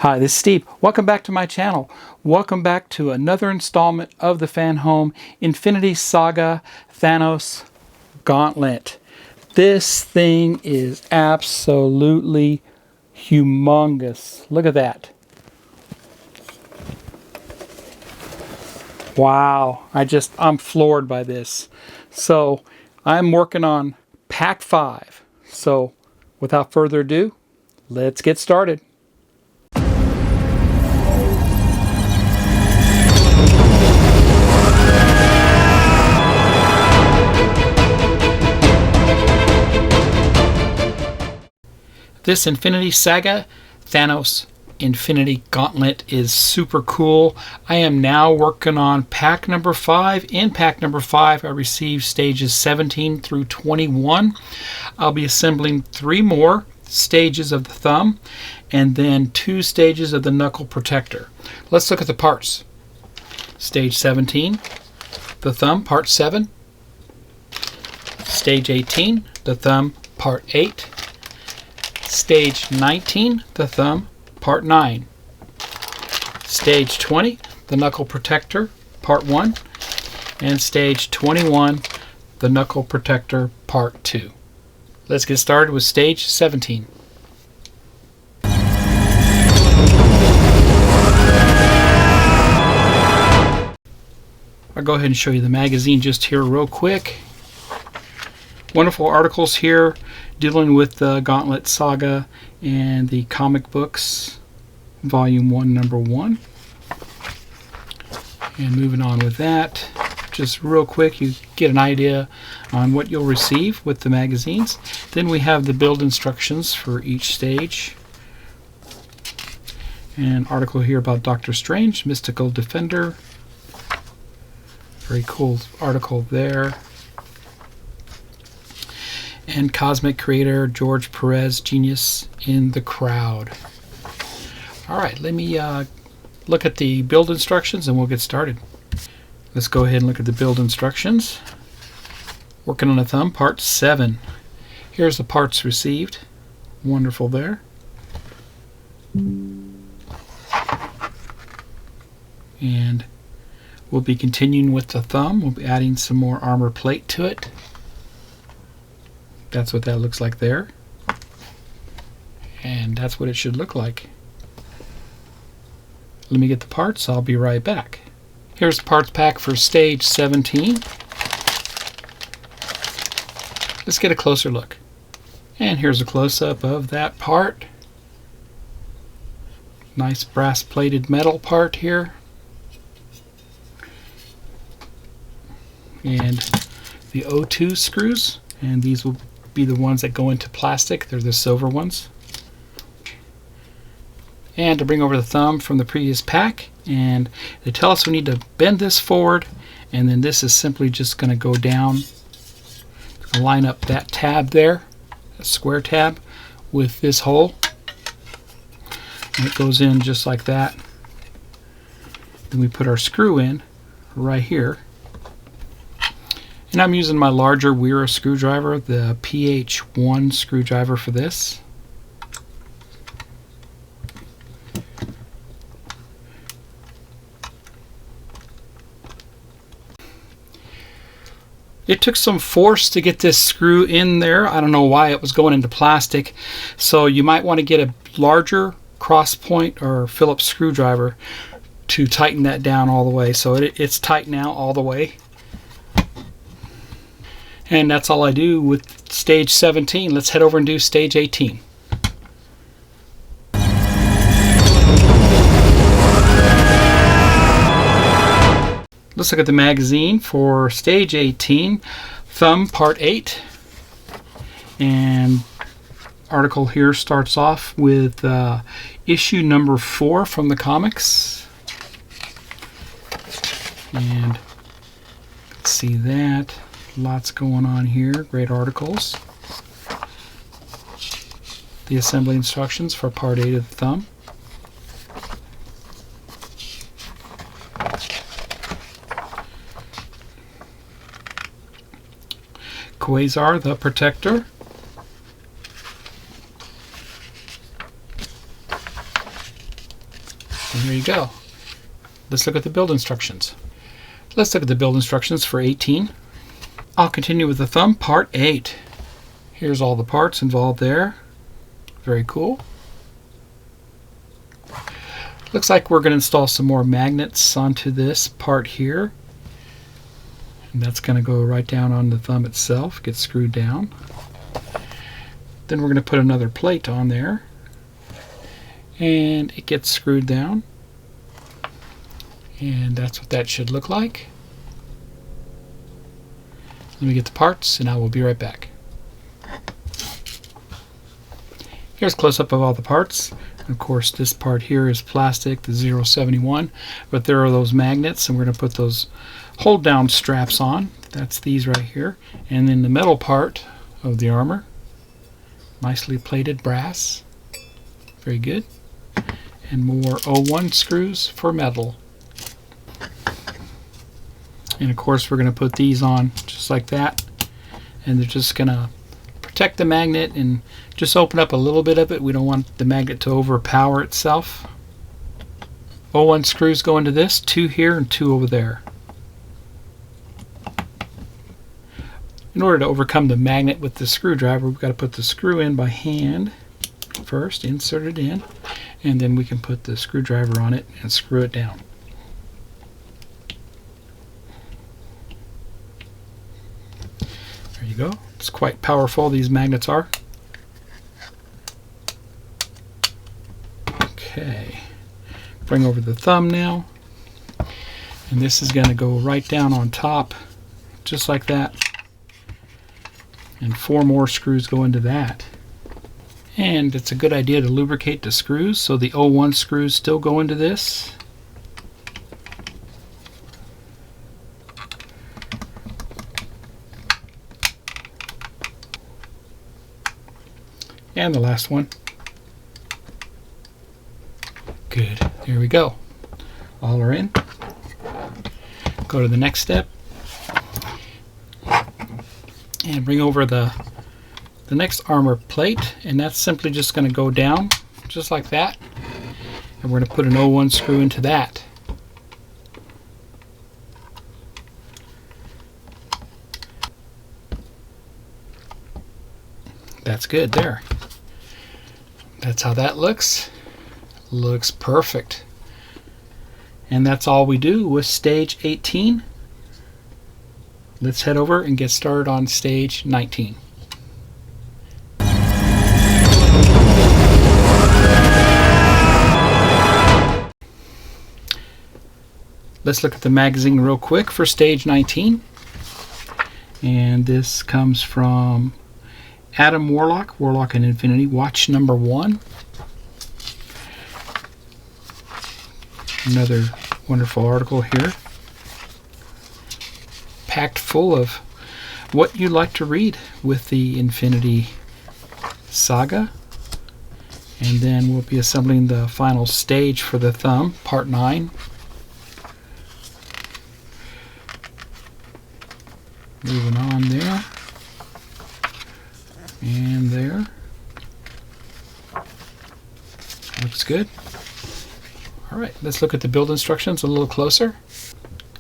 Hi, this is Steve. Welcome back to my channel. Welcome back to another installment of the FanHome Infinity Saga Thanos Gauntlet. This thing is absolutely humongous. Look at that. Wow, I'm floored by this. So I'm working on pack 5. So without further ado, let's get started. This Infinity Saga Thanos Infinity Gauntlet is super cool. I am now working on pack number 5. In pack number 5, I received stages 17 through 21. I'll be assembling 3 more stages of the thumb and then 2 stages of the knuckle protector. Let's look at the parts. Stage 17, the thumb, part 7. Stage 18, the thumb, part 8. Stage 19, the thumb, part 9. Stage 20, the knuckle protector, part 1. And stage 21, the knuckle protector, part 2. Let's get started with stage 17. I'll go ahead and show you the magazine just here real quick. Wonderful articles here dealing with the Gauntlet Saga and the comic books, Volume 1, Number 1. And moving on with that, just real quick, you get an idea on what you'll receive with the magazines. Then we have the build instructions for each stage. An article here about Doctor Strange, Mystical Defender. Very cool article there. And Cosmic Creator George Perez, Genius in the Crowd. Alright, let me look at the build instructions and we'll get started. Let's go ahead and look at the build instructions. Working on the thumb, part 7. Here's the parts received. Wonderful there. And we'll be continuing with the thumb. We'll be adding some more armor plate to it. That's what that looks like there. And that's what it should look like. Let me get the parts. I'll be right back. Here's the parts pack for stage 17. Let's get a closer look. And here's a close-up of that part. Nice brass-plated metal part here. And the O2 screws. And these will be the ones that go into plastic. They're the silver ones. And to bring over the thumb from the previous pack, and they tell us we need to bend this forward, and then this is simply just going to go down, line up that tab there, a square tab, with this hole, and it goes in just like that. Then we put our screw in right here. And I'm using my larger Wera screwdriver, the PH1 screwdriver for this. It took some force to get this screw in there. I don't know why it was going into plastic. So you might want to get a larger cross point or Phillips screwdriver to tighten that down all the way. So it's tight now all the way. And that's all I do with stage 17. Let's head over and do stage 18. Let's look at the magazine for stage 18, thumb part 8. And article here starts off with issue number 4 from the comics. And let's see that. Lots going on here. Great articles. The assembly instructions for part 8 of the thumb. Quasar the Protector. And there you go. Let's look at the build instructions. Let's look at the build instructions for 18. I'll continue with the thumb, part 8. Here's all the parts involved there. Very cool. Looks like we're going to install some more magnets onto this part here. And that's going to go right down on the thumb itself, get screwed down. Then we're going to put another plate on there. And it gets screwed down. And that's what that should look like. Let me get the parts and I will be right back. Here's a close-up of all the parts. Of course, this part here is plastic, the 071, but there are those magnets, and we're going to put those hold-down straps on. That's these right here. And then the metal part of the armor, nicely plated brass. Very good. And more 01 screws for metal. And of course, we're going to put these on just like that. And they're just going to protect the magnet and just open up a little bit of it. We don't want the magnet to overpower itself. 01 screws go into this, 2 here and 2 over there. In order to overcome the magnet with the screwdriver, we've got to put the screw in by hand first, insert it in, and then we can put the screwdriver on it and screw it down. There you go. It's quite powerful, these magnets are. Okay, bring over the thumb now, and this is going to go right down on top, just like that, and 4 more screws go into that. And it's a good idea to lubricate the screws, so the 01 screws still go into this. And the last one. Good. There we go. All are in. Go to the next step. And bring over the next armor plate. And that's simply just going to go down, just like that. And we're going to put an 01 screw into that. That's good there. That's how that looks. Looks perfect. And that's all we do with stage 18. Let's head over and get started on stage 19. Let's look at the magazine real quick for stage 19. And this comes from Adam Warlock, Warlock and Infinity, watch number 1. Another wonderful article here, packed full of what you'd like to read with the Infinity Saga. And then we'll be assembling the final stage for the thumb, part 9. Moving on there. And there. Looks good. Alright, let's look at the build instructions a little closer.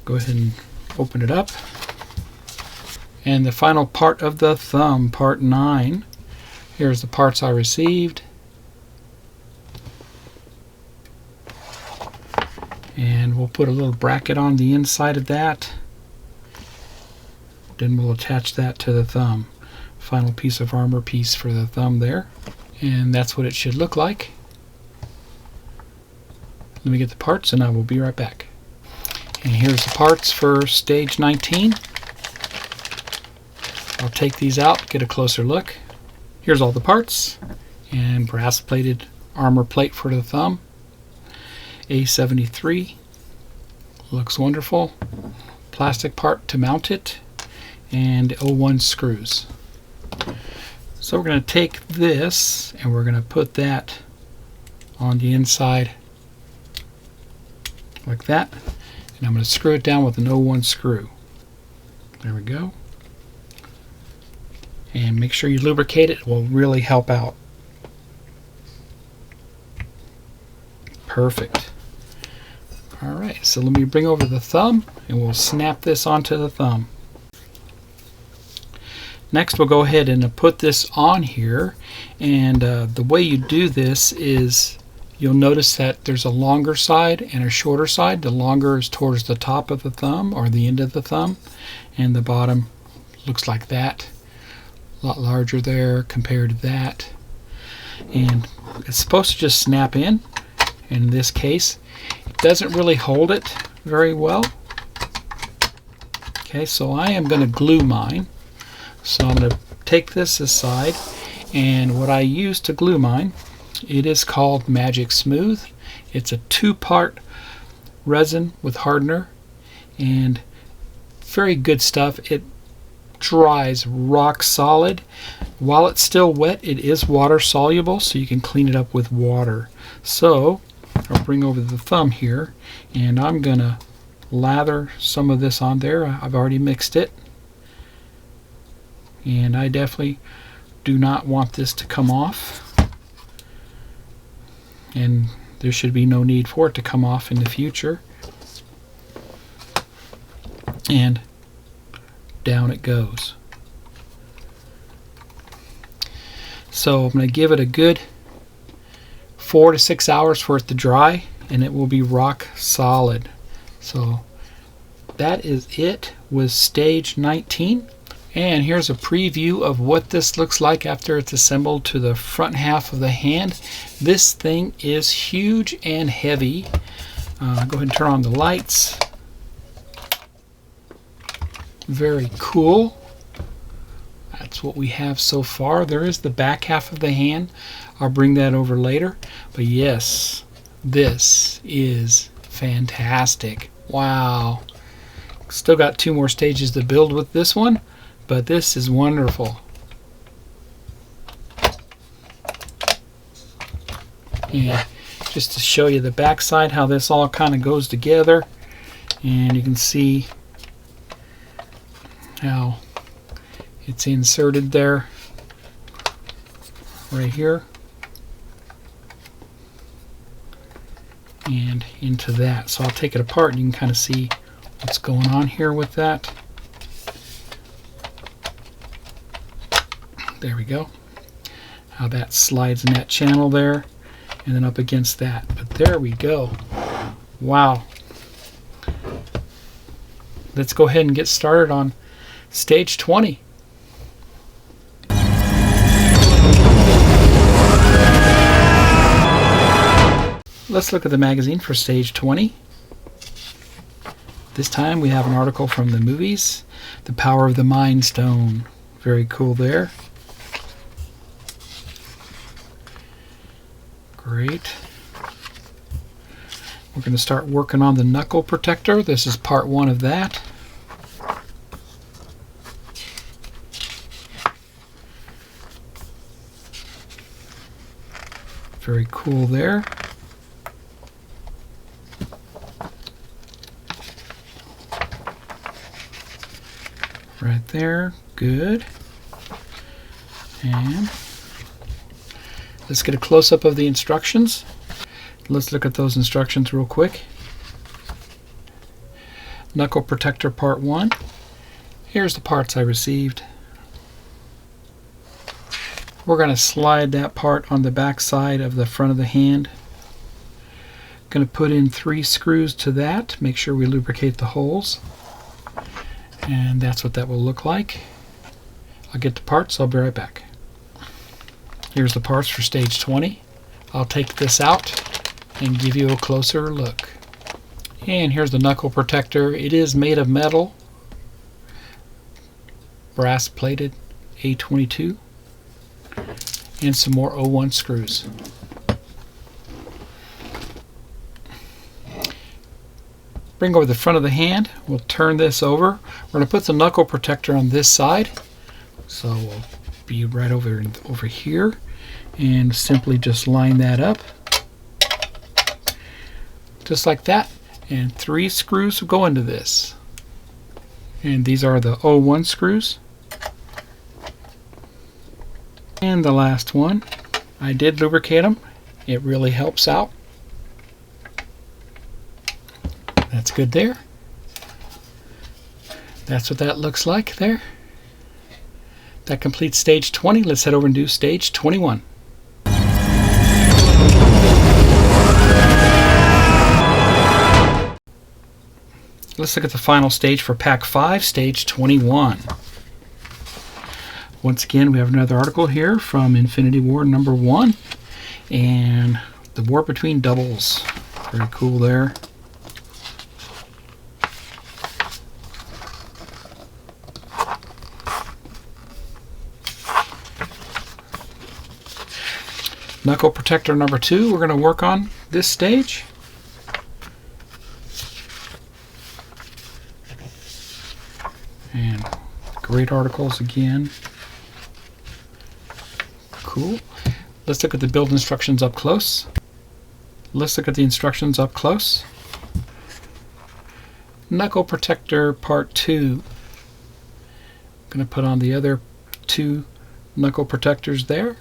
Go ahead and open it up. And the final part of the thumb, part 9. Here's the parts I received. And we'll put a little bracket on the inside of that. Then we'll attach that to the thumb. Final piece of armor piece for the thumb there. And that's what it should look like. Let me get the parts and I will be right back. And here's the parts for stage 19. I'll take these out, get a closer look. Here's all the parts. And brass plated armor plate for the thumb. A73. Looks wonderful. Plastic part to mount it. And 01 screws. So we're going to take this and we're going to put that on the inside like that, and I'm going to screw it down with an 01 screw. There we go. And make sure you lubricate it. It will really help out. Perfect. Alright, so let me bring over the thumb and we'll snap this onto the thumb. Next we'll go ahead and put this on here, and the way you do this is you'll notice that there's a longer side and a shorter side. The longer is towards the top of the thumb or the end of the thumb, and the bottom looks like that. A lot larger there compared to that. And it's supposed to just snap in. In this case, it doesn't really hold it very well. Okay, so I am going to glue mine. So I'm going to take this aside, and what I use to glue mine, it is called Magic Smooth. It's a 2-part resin with hardener, and very good stuff. It dries rock solid. While it's still wet, it is water soluble, so you can clean it up with water. So I'll bring over the thumb here, and I'm going to lather some of this on there. I've already mixed it. And I definitely do not want this to come off, and there should be no need for it to come off in the future. And down it goes. So I'm going to give it a good 4 to 6 hours for it to dry, and it will be rock solid. So that is it with stage 19. And here's a preview of what this looks like after it's assembled to the front half of the hand. This thing is huge and heavy. Go ahead and turn on the lights. Very cool. That's what we have so far. There is the back half of the hand. I'll bring that over later. But yes, this is fantastic. Wow. Still got 2 more stages to build with this one. But this is wonderful. And just to show you the back side, how this all kind of goes together. And you can see how it's inserted there, right here. And into that. So I'll take it apart and you can kind of see what's going on here with that. There we go. How that slides in that channel there, and then up against that. But there we go. Wow. Let's go ahead and get started on stage 20. Let's look at the magazine for stage 20. This time we have an article from the movies, The Power of the Mind Stone. Very cool there. Great. We're going to start working on the knuckle protector. This is part 1 of that. Very cool there. Right there. Good. And let's get a close-up of the instructions. Let's look at those instructions real quick. Knuckle protector part 1. Here's the parts I received. We're going to slide that part on the back side of the front of the hand. Going to put in 3 screws to that. Make sure we lubricate the holes. And that's what that will look like. I'll get the parts. I'll be right back. Here's the parts for stage 20. I'll take this out and give you a closer look. And here's the knuckle protector. It is made of metal, brass plated A22, and some more 01 screws. Bring over the front of the hand. We'll turn this over. We're going to put the knuckle protector on this side. So we'll be right over here, and simply just line that up. Just like that. And 3 screws will go into this. And these are the 01 screws. And the last one. I did lubricate them. It really helps out. That's good there. That's what that looks like there. That completes stage 20. Let's head over and do stage 21. Let's look at the final stage for Pack 5, stage 21. Once again, we have another article here from Infinity War number 1. And the war between doubles. Very cool there. Knuckle Protector number 2 we're going to work on this stage. And great articles again. Cool. Let's look at the build instructions up close. Let's look at the instructions up close. Knuckle Protector Part 2. I'm going to put on the other 2 knuckle protectors there.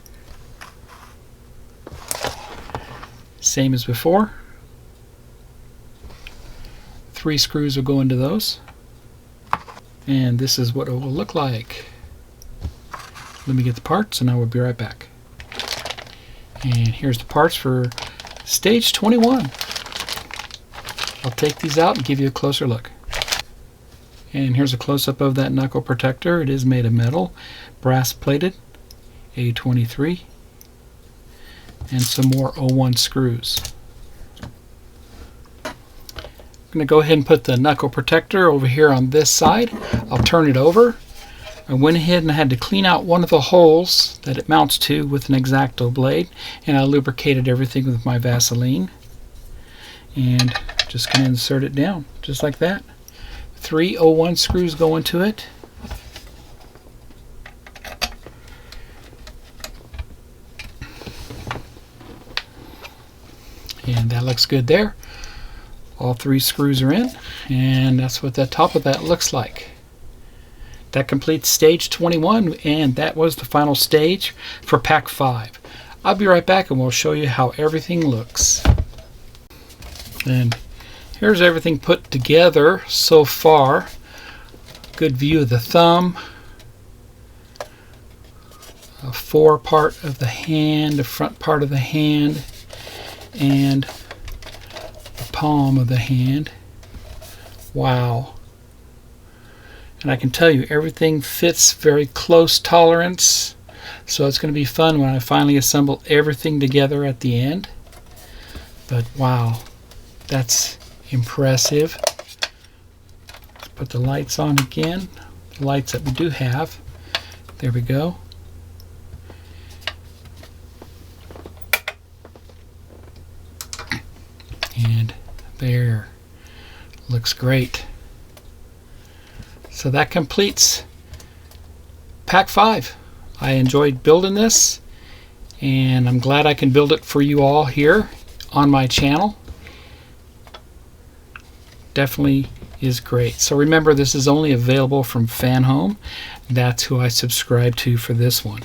Same as before. 3 screws will go into those. And this is what it will look like. Let me get the parts and I will be right back. And here's the parts for stage 21. I'll take these out and give you a closer look. And here's a close-up of that knuckle protector. It is made of metal, brass plated, A23, and some more 01 screws. I'm going to go ahead and put the knuckle protector over here on this side. I'll turn it over. I went ahead and I had to clean out one of the holes that it mounts to with an X-Acto blade, and I lubricated everything with my Vaseline. And just going to insert it down just like that. 3 01 screws go into it. And that looks good there. All 3 screws are in, and that's what the top of that looks like. That completes stage 21, and that was the final stage for Pack 5. I'll be right back and we'll show you how everything looks. And here's everything put together so far. Good view of the thumb, a fore part of the hand, the front part of the hand, and the palm of the hand. Wow. And I can tell you everything fits very close tolerance, so it's going to be fun when I finally assemble everything together at the end. But wow, that's impressive. Let's put the lights on again, the lights that we do have. There we go. And there, looks great. So that completes Pack 5. I enjoyed building this, and I'm glad I can build it for you all here on my channel. Definitely is great. So remember, this is only available from FanHome. That's who I subscribe to for this one.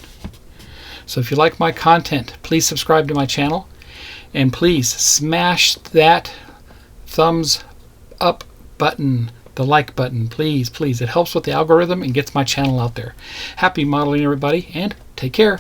So if you like my content, please subscribe to my channel, and please smash that thumbs up button, the like button, please. It helps with the algorithm and gets my channel out there. Happy modeling, everybody, and take care.